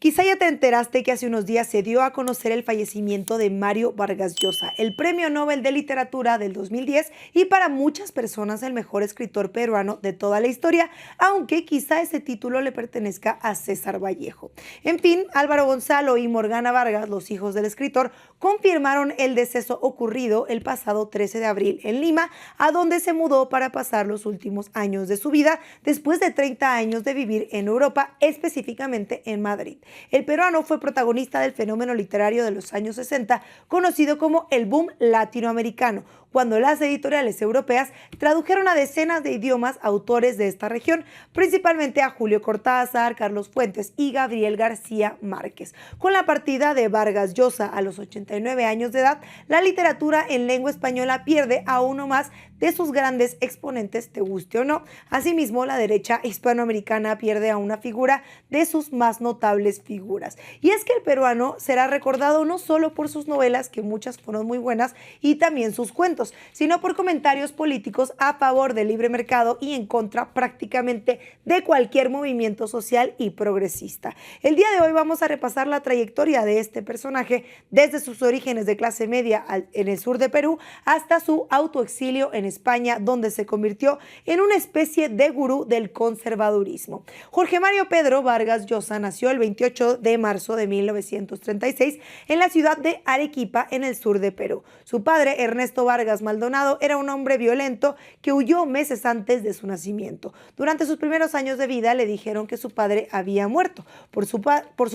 Quizá ya te enteraste que hace unos días se dio a conocer el fallecimiento de Mario Vargas Llosa, el Premio Nobel de Literatura del 2010 y para muchas personas el mejor escritor peruano de toda la historia, aunque quizá ese título le pertenezca a César Vallejo. En fin, Álvaro Gonzalo y Morgana Vargas, los hijos del escritor, confirmaron el deceso ocurrido el pasado 13 de abril en Lima, a donde se mudó para pasar los últimos años de su vida después de 30 años de vivir en Europa, específicamente en Madrid. El peruano fue protagonista del fenómeno literario de los años 60, conocido como el boom latinoamericano, cuando las editoriales europeas tradujeron a decenas de idiomas autores de esta región, principalmente a Julio Cortázar, Carlos Fuentes y Gabriel García Márquez. Con la partida de Vargas Llosa a los 89 años de edad, la literatura en lengua española pierde a uno más de sus grandes exponentes, te guste o no. Asimismo, la derecha hispanoamericana pierde a una figura de sus más notables figuras. Y es que el peruano será recordado no solo por sus novelas, que muchas fueron muy buenas, y también sus cuentos, sino por comentarios políticos a favor del libre mercado y en contra prácticamente de cualquier movimiento social y progresista. El día de hoy vamos a repasar la trayectoria de este personaje desde sus orígenes de clase media en el sur de Perú hasta su autoexilio en España, donde se convirtió en una especie de gurú del conservadurismo. Jorge Mario Pedro Vargas Llosa nació el 28 de marzo de 1936 en la ciudad de Arequipa, en el sur de Perú. Su padre, Ernesto Vargas Maldonado, era un hombre violento que huyó meses antes de su nacimiento. Durante sus primeros años de vida le dijeron que su padre había muerto. Por su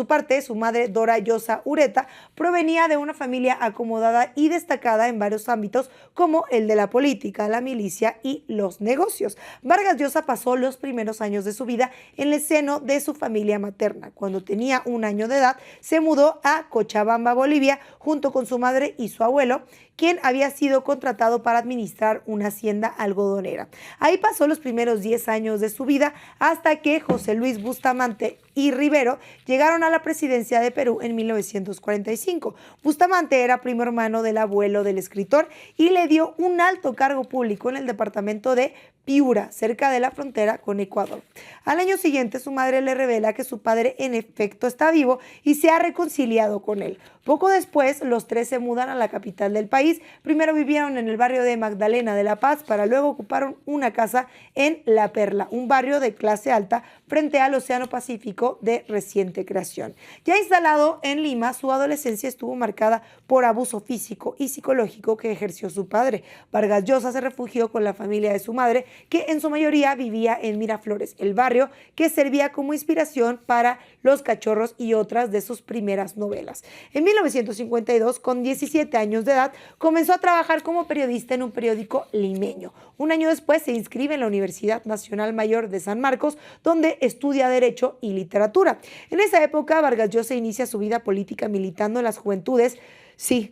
parte, su madre, Dora Llosa Ureta, provenía de una familia acomodada y destacada en varios ámbitos como el de la política, la milicia y los negocios. Vargas Llosa pasó los primeros años de su vida en el seno de su familia materna. Cuando tenía 1 año de edad, se mudó a Cochabamba, Bolivia, junto con su madre y su abuelo, quien había sido contratado para administrar una hacienda algodonera. Ahí pasó los primeros 10 años de su vida hasta que José Luis Bustamante y Rivero llegaron a la presidencia de Perú en 1945. Bustamante era primo hermano del abuelo del escritor y le dio un alto cargo público en el departamento de Piura, cerca de la frontera con Ecuador. Al año siguiente, su madre le revela que su padre en efecto está vivo y se ha reconciliado con él. Poco después, los tres se mudan a la capital del país. Primero vivieron en el barrio de Magdalena de la Paz para luego ocupar una casa en La Perla, un barrio de clase alta frente al Océano Pacífico de reciente creación. Ya instalado en Lima, su adolescencia estuvo marcada por abuso físico y psicológico que ejerció su padre. Vargas Llosa se refugió con la familia de su madre, que en su mayoría vivía en Miraflores, el barrio que servía como inspiración para Los Cachorros y otras de sus primeras novelas. En 1952, con 17 años de edad, comenzó a trabajar como periodista en un periódico limeño. Un año después se inscribe en la Universidad Nacional Mayor de San Marcos, donde estudia Derecho y Literatura. En esa época, Vargas Llosa inicia su vida política militando en las juventudes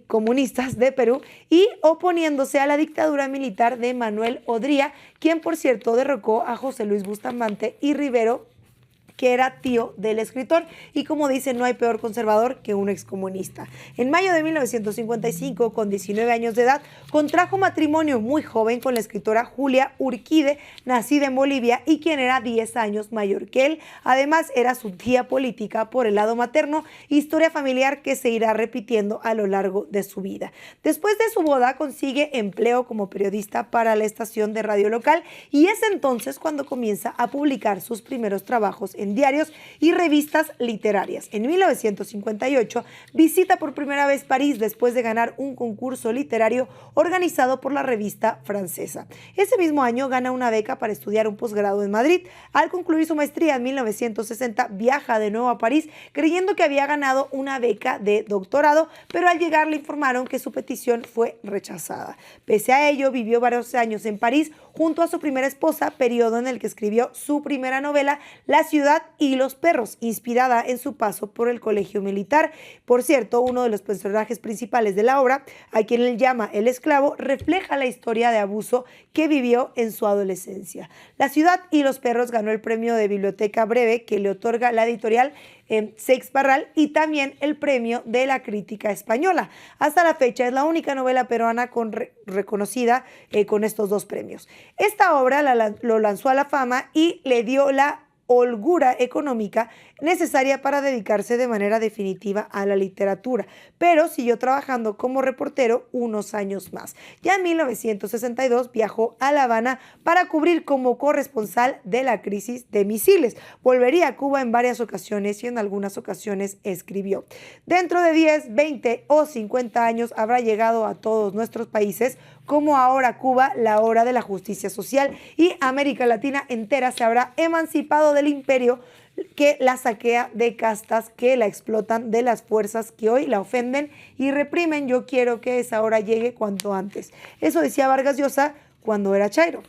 comunistas de Perú y oponiéndose a la dictadura militar de Manuel Odría, quien por cierto derrocó a José Luis Bustamante y Rivero, que era tío del escritor, y como dicen, no hay peor conservador que un excomunista. En mayo de 1955, con 19 años de edad, contrajo matrimonio muy joven con la escritora Julia Urquide, nacida en Bolivia y quien era 10 años mayor que él. Además, era su tía política por el lado materno, historia familiar que se irá repitiendo a lo largo de su vida. Después de su boda, consigue empleo como periodista para la estación de radio local y es entonces cuando comienza a publicar sus primeros trabajos en diarios y revistas literarias. En 1958 visita por primera vez París después de ganar un concurso literario organizado por la revista francesa. Ese mismo año gana una beca para estudiar un posgrado en Madrid. Al concluir su maestría en 1960 viaja de nuevo a París creyendo que había ganado una beca de doctorado, pero al llegar le informaron que su petición fue rechazada. Pese a ello, vivió varios años en París junto a su primera esposa, periodo en el que escribió su primera novela, La ciudad y los perros, inspirada en su paso por el colegio militar. Por cierto, uno de los personajes principales de la obra, a quien él llama el esclavo, refleja la historia de abuso que vivió en su adolescencia. La ciudad y los perros ganó el premio de biblioteca breve que le otorga la editorial Seix Barral y también el premio de la crítica española. Hasta la fecha es la única novela peruana reconocida con estos dos premios. Esta obra lo lanzó a la fama y le dio la holgura económica necesaria para dedicarse de manera definitiva a la literatura, pero siguió trabajando como reportero unos años más. Ya en 1962 viajó a La Habana para cubrir como corresponsal de la crisis de misiles. Volvería a Cuba en varias ocasiones y en algunas ocasiones escribió. Dentro de 10, 20 o 50 años habrá llegado a todos nuestros países, como ahora Cuba, la hora de la justicia social, y América Latina entera se habrá emancipado del imperio que la saquea de castas que la explotan, de las fuerzas que hoy la ofenden y reprimen. Yo quiero que esa hora llegue cuanto antes. Eso decía Vargas Llosa cuando era chairo.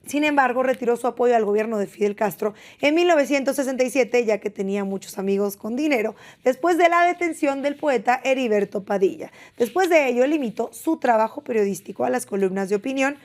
Sin embargo, retiró su apoyo al gobierno de Fidel Castro en 1967, ya que tenía muchos amigos con dinero, después de la detención del poeta Heriberto Padilla. Después de ello, limitó su trabajo periodístico a las columnas de opinión,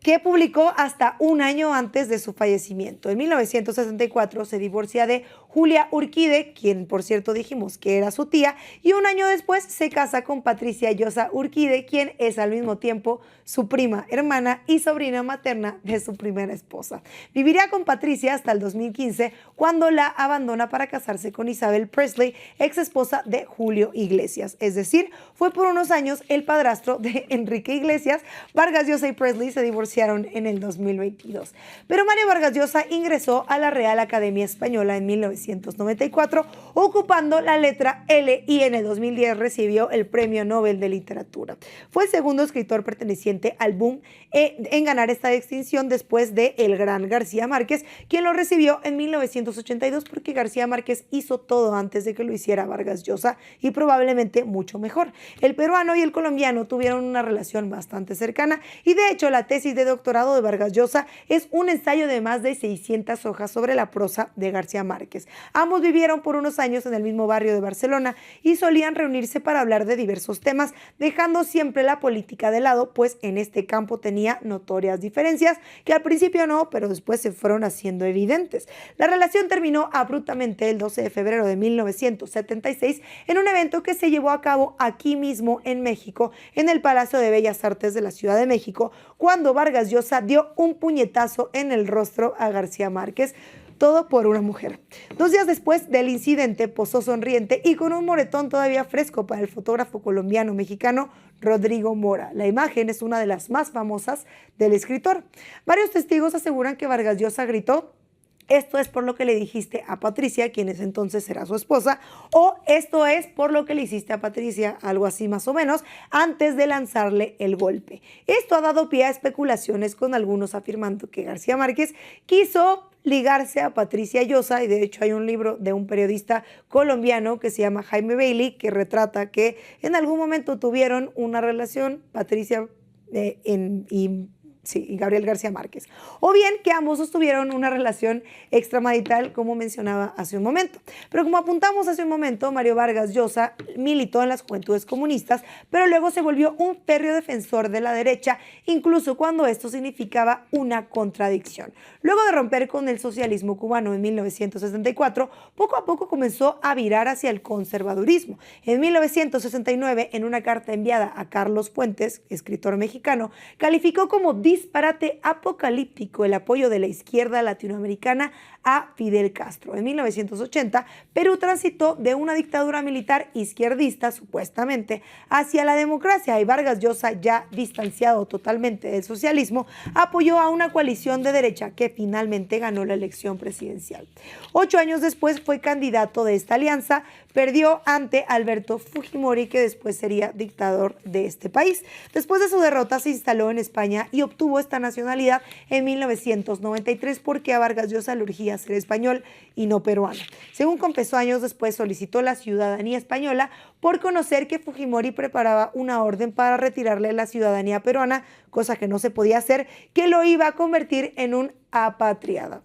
que publicó hasta un año antes de su fallecimiento. En 1964 se divorcia de Julia Urquide, quien por cierto dijimos que era su tía, y un año después se casa con Patricia Llosa Urquide, quien es al mismo tiempo su prima, hermana y sobrina materna de su primera esposa. Viviría con Patricia hasta el 2015, cuando la abandona para casarse con Isabel Presley, ex esposa de Julio Iglesias. Es decir, fue por unos años el padrastro de Enrique Iglesias. Vargas Llosa y Presley se divorciaron en el 2022. Pero Mario Vargas Llosa ingresó a la Real Academia Española en 1994, ocupando la letra L, y en el 2010 recibió el Premio Nobel de Literatura. Fue el segundo escritor perteneciente al boom en ganar esta distinción, después de el gran García Márquez, quien lo recibió en 1982, porque García Márquez hizo todo antes de que lo hiciera Vargas Llosa, y probablemente mucho mejor. El peruano y el colombiano tuvieron una relación bastante cercana, y de hecho la tesis de doctorado de Vargas Llosa es un ensayo de más de 600 hojas sobre la prosa de García Márquez. Ambos vivieron por unos años en el mismo barrio de Barcelona y solían reunirse para hablar de diversos temas, dejando siempre la política de lado, pues en este campo tenía notorias diferencias que al principio no, pero después se fueron haciendo evidentes. La relación terminó abruptamente el 12 de febrero de 1976 en un evento que se llevó a cabo aquí mismo en México, en el Palacio de Bellas Artes de la Ciudad de México, cuando Vargas Llosa dio un puñetazo en el rostro a García Márquez. Todo por una mujer. 2 días después del incidente, posó sonriente y con un moretón todavía fresco para el fotógrafo colombiano-mexicano Rodrigo Mora. La imagen es una de las más famosas del escritor. Varios testigos aseguran que Vargas Llosa gritó: "Esto es por lo que le dijiste a Patricia", quien es entonces era su esposa, o "esto es por lo que le hiciste a Patricia", algo así más o menos, antes de lanzarle el golpe. Esto ha dado pie a especulaciones, con algunos afirmando que García Márquez quiso ligarse a Patricia Llosa, y de hecho hay un libro de un periodista colombiano que se llama Jaime Bailey, que retrata que en algún momento tuvieron una relación Patricia y Gabriel García Márquez, o bien que ambos sostuvieron una relación extramarital, como mencionaba hace un momento. Pero como apuntamos hace un momento, Mario Vargas Llosa militó en las Juventudes Comunistas, pero luego se volvió un férreo defensor de la derecha, incluso cuando esto significaba una contradicción. Luego de romper con el socialismo cubano en 1964, poco a poco comenzó a virar hacia el conservadurismo. En 1969, en una carta enviada a Carlos Fuentes, escritor mexicano, calificó como disparate apocalíptico el apoyo de la izquierda latinoamericana a Fidel Castro. En 1980, Perú transitó de una dictadura militar izquierdista, supuestamente, hacia la democracia, y Vargas Llosa, ya distanciado totalmente del socialismo, apoyó a una coalición de derecha que finalmente ganó la elección presidencial. 8 años después fue candidato de esta alianza, perdió ante Alberto Fujimori, que después sería dictador de este país. Después de su derrota se instaló en España y obtuvo esta nacionalidad en 1993, porque a Vargas Llosa le urgía ser español y no peruano. Según confesó, años después solicitó la ciudadanía española por conocer que Fujimori preparaba una orden para retirarle la ciudadanía peruana, cosa que no se podía hacer, que lo iba a convertir en un apátrida.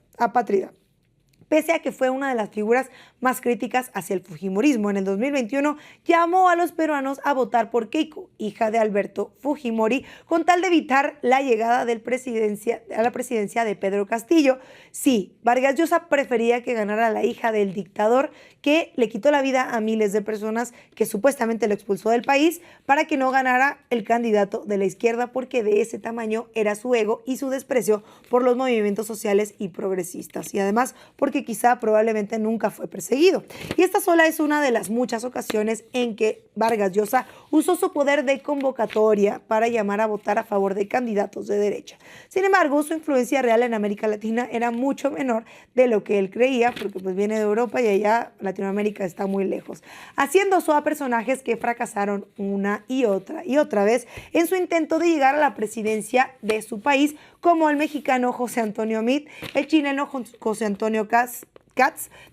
Pese a que fue una de las figuras más críticas hacia el fujimorismo. En el 2021 llamó a los peruanos a votar por Keiko, hija de Alberto Fujimori, con tal de evitar la llegada a la presidencia de Pedro Castillo. Sí, Vargas Llosa prefería que ganara la hija del dictador que le quitó la vida a miles de personas, que supuestamente lo expulsó del país, para que no ganara el candidato de la izquierda, porque de ese tamaño era su ego y su desprecio por los movimientos sociales y progresistas, y además porque quizá probablemente nunca fue perseguido. Y esta sola es una de las muchas ocasiones en que Vargas Llosa usó su poder de convocatoria para llamar a votar a favor de candidatos de derecha. Sin embargo, su influencia real en América Latina era mucho menor de lo que él creía, porque pues viene de Europa y allá Latinoamérica está muy lejos, haciendo uso a personajes que fracasaron una y otra vez en su intento de llegar a la presidencia de su país, como el mexicano José Antonio Meade, el chileno José Antonio Katz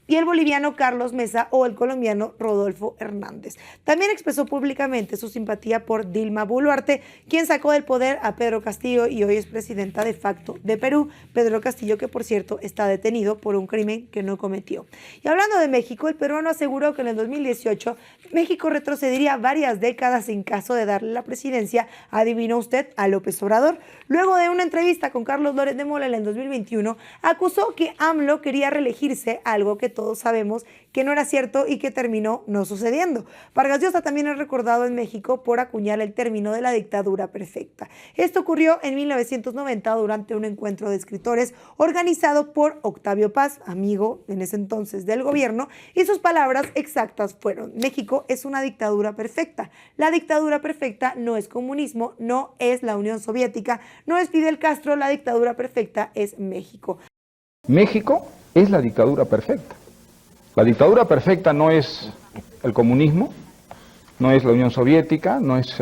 y el boliviano Carlos Mesa o el colombiano Rodolfo Hernández. También expresó públicamente su simpatía por Dilma Boluarte, quien sacó del poder a Pedro Castillo y hoy es presidenta de facto de Perú. Pedro Castillo, que por cierto está detenido por un crimen que no cometió. Y hablando de México, el peruano aseguró que en el 2018 México retrocedería varias décadas en caso de darle la presidencia, adivinó usted, a López Obrador. Luego de una entrevista con Carlos Loret de Mola en 2021, acusó que AMLO quería reelegirse, algo que todos sabemos que no era cierto y que terminó no sucediendo. Vargas Llosa también es recordado en México por acuñar el término de la dictadura perfecta. Esto ocurrió en 1990 durante un encuentro de escritores organizado por Octavio Paz, amigo en ese entonces del gobierno, y sus palabras exactas fueron: México es una dictadura perfecta. La dictadura perfecta no es comunismo, no es la Unión Soviética, no es Fidel Castro, la dictadura perfecta es México. México es la dictadura perfecta. La dictadura perfecta no es el comunismo, no es la Unión Soviética, no es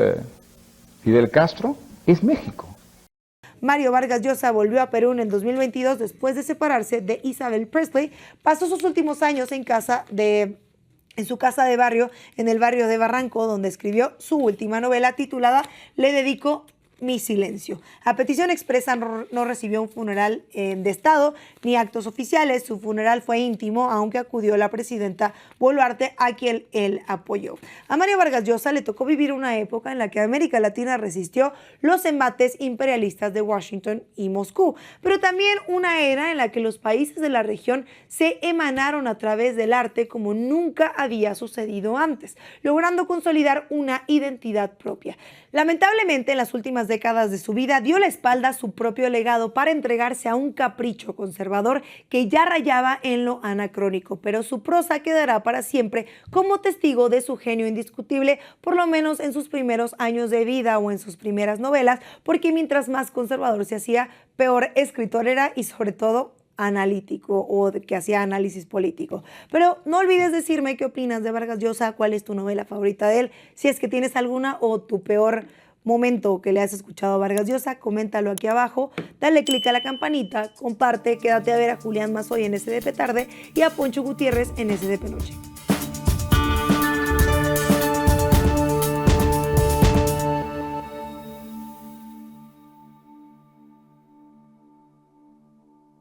Fidel Castro, es México. Mario Vargas Llosa volvió a Perú en el 2022 después de separarse de Isabel Presley. Pasó sus últimos años en su casa de barrio, en el barrio de Barranco, donde escribió su última novela titulada Le dedico mi silencio. A petición expresa no recibió un funeral de Estado ni actos oficiales. Su funeral fue íntimo, aunque acudió la presidenta Boluarte, a quien él apoyó. A Mario Vargas Llosa le tocó vivir una época en la que América Latina resistió los embates imperialistas de Washington y Moscú, pero también una era en la que los países de la región se emanaron a través del arte como nunca había sucedido antes, logrando consolidar una identidad propia. Lamentablemente, en las últimas décadas de su vida dio la espalda a su propio legado para entregarse a un capricho conservador que ya rayaba en lo anacrónico, pero su prosa quedará para siempre como testigo de su genio indiscutible, por lo menos en sus primeros años de vida o en sus primeras novelas, porque mientras más conservador se hacía, peor escritor era y sobre todo analítico o que hacía análisis político. Pero no olvides decirme qué opinas de Vargas Llosa, cuál es tu novela favorita de él, si es que tienes alguna, o tu peor momento que le has escuchado a Vargas Llosa, coméntalo aquí abajo, dale click a la campanita, comparte, quédate a ver a Julián Mazoy en SDP Tarde y a Poncho Gutiérrez en SDP Noche.